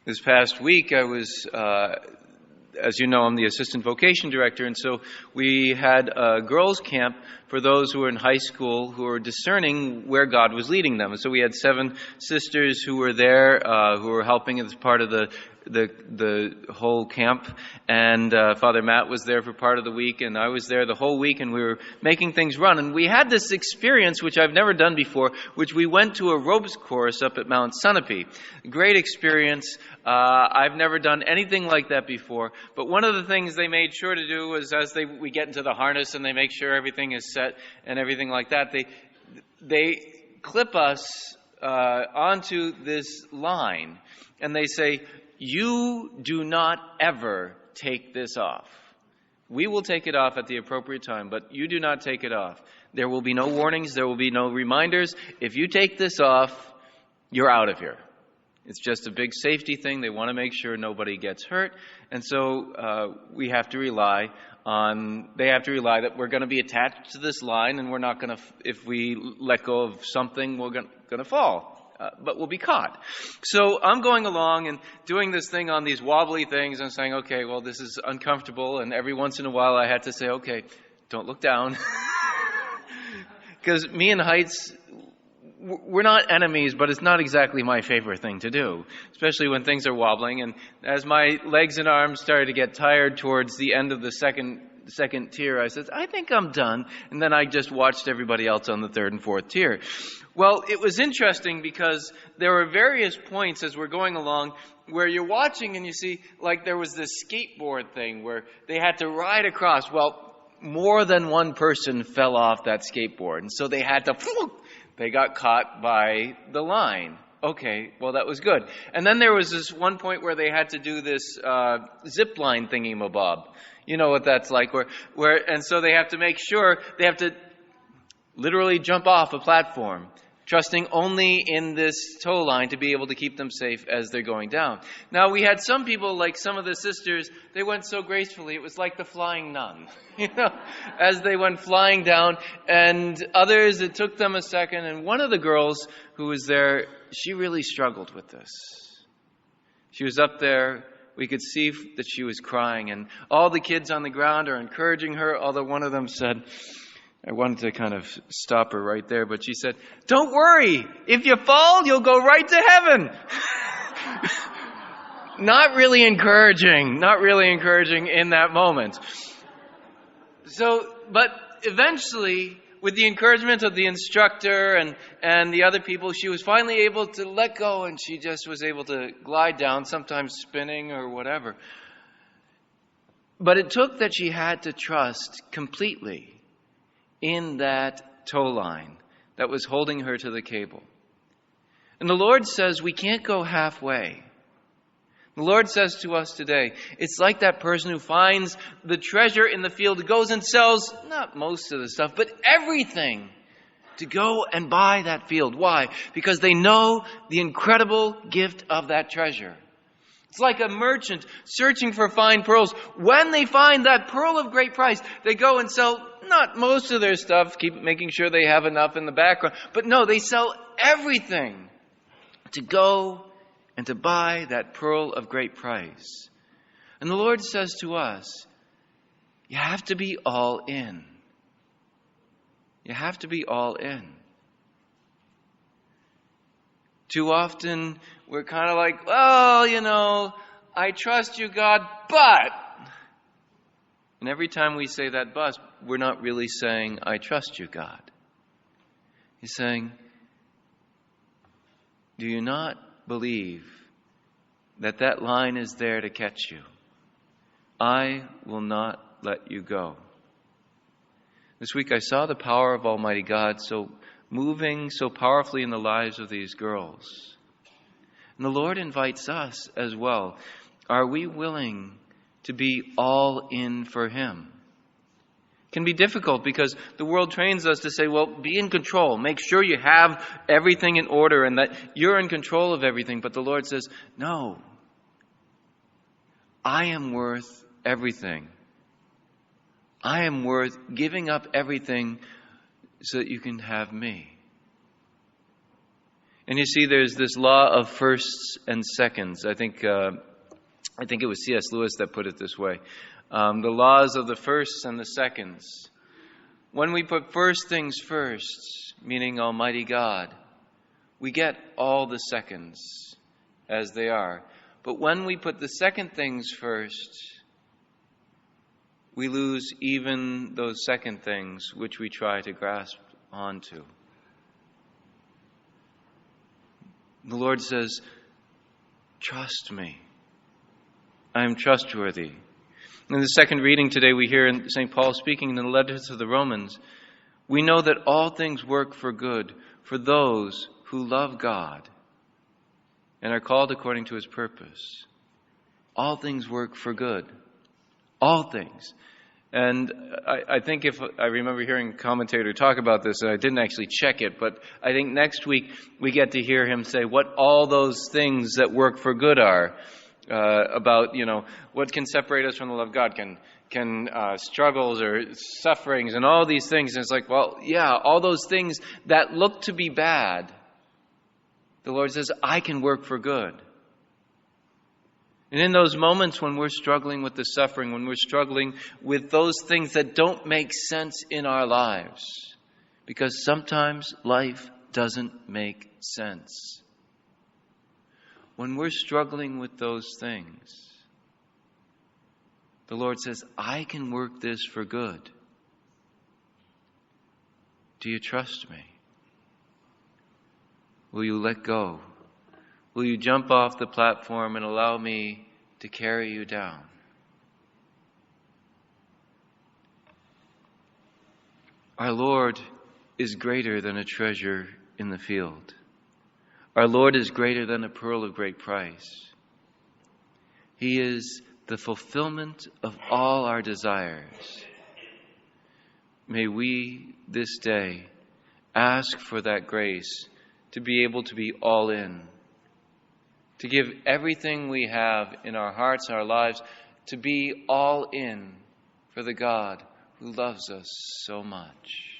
This past week, I was, as you know, I'm the assistant vocation director, and so we had a girls' camp for those who were in high school who were discerning where God was leading them. And so we had 7 sisters who were there, who were helping as part of the whole camp, and Father Matt was there for part of the week, and I was there the whole week, and we were making things run. And we had this experience, which I've never done before, which we went to a ropes course up at Mount Sunapee. Great experience. I've never done anything like that before, but one of the things they made sure to do was as we get into the harness and they make sure everything is set and everything like that, they clip us onto this line, and they say, "You do not ever take this off. We will take it off at the appropriate time, but you do not take it off. There will be no warnings. There will be no reminders. If you take this off, you're out of here." It's just a big safety thing. They want to make sure nobody gets hurt. And so they have to rely that we're going to be attached to this line, and we're not going to, if we let go of something, we're going to fall. But we'll be caught. So I'm going along and doing this thing on these wobbly things and saying, okay, well, this is uncomfortable. And every once in a while I had to say, okay, don't look down. Because me and heights, we're not enemies, but it's not exactly my favorite thing to do, especially when things are wobbling. And as my legs and arms started to get tired towards the end of the second tier, I said, I think I'm done. And then I just watched everybody else on the 3rd and 4th tier. Well, it was interesting because there were various points as we're going along where you're watching and you see, like there was this skateboard thing where they had to ride across. Well, more than one person fell off that skateboard, and so they got caught by the line. Okay, well, that was good. And then there was this one point where they had to do this zip line thingy-mabob. You know what that's like, and so they have to make sure, they have to literally jump off a platform, trusting only in this tow line to be able to keep them safe as they're going down. Now, we had some people, like some of the sisters, they went so gracefully, it was like the flying nun, as they went flying down, and others, it took them a second, and one of the girls who was there, she really struggled with this. She was up there. We could see that she was crying, and all the kids on the ground are encouraging her, although one of them said, I wanted to kind of stop her right there, but she said, "Don't worry. If you fall, you'll go right to heaven." Not really encouraging in that moment. So, but eventually, with the encouragement of the instructor and the other people, she was finally able to let go, and she just was able to glide down, sometimes spinning or whatever. But it took that she had to trust completely in that tow line that was holding her to the cable. And the Lord says we can't go halfway. The Lord says to us today, it's like that person who finds the treasure in the field, goes and sells not most of the stuff, but everything to go and buy that field. Why? Because they know the incredible gift of that treasure. It's like a merchant searching for fine pearls. When they find that pearl of great price, they go and sell not most of their stuff, keep making sure they have enough in the background. But no, they sell everything to go and to buy that pearl of great price. And the Lord says to us, you have to be all in. You have to be all in. Too often, we're kind of like, well, I trust you, God, but... And every time we say that but, we're not really saying, I trust you, God. He's saying, do you not believe that that line is there to catch you? I will not let you go. This week I saw the power of Almighty God so moving so powerfully in the lives of these girls. And the Lord invites us as well. Are we willing to be all in for Him? It can be difficult because the world trains us to say, well, be in control. Make sure you have everything in order and that you're in control of everything. But the Lord says, no. I am worth everything. I am worth giving up everything so that you can have me. And you see, there's this law of firsts and seconds. I think it was C.S. Lewis that put it this way. The laws of the firsts and the seconds. When we put first things first, meaning Almighty God, we get all the seconds as they are. But when we put the second things first, we lose even those second things which we try to grasp onto. The Lord says, trust me. I am trustworthy. In the second reading today, we hear St. Paul speaking in the letter to the Romans, we know that all things work for good for those who love God and are called according to his purpose. All things work for good. All things. And I think if I remember hearing a commentator talk about this, and I didn't actually check it, but I think next week we get to hear him say what all those things that work for good are. About, what can separate us from the love of God? Can struggles or sufferings and all these things. And it's like, well, yeah, all those things that look to be bad, the Lord says, I can work for good. And in those moments when we're struggling with the suffering, when we're struggling with those things that don't make sense in our lives, because sometimes life doesn't make sense. When we're struggling with those things, the Lord says, I can work this for good. Do you trust me? Will you let go? Will you jump off the platform and allow me to carry you down? Our Lord is greater than a treasure in the field. Our Lord is greater than a pearl of great price. He is the fulfillment of all our desires. May we this day ask for that grace to be able to be all in, to give everything we have in our hearts, our lives, to be all in for the God who loves us so much.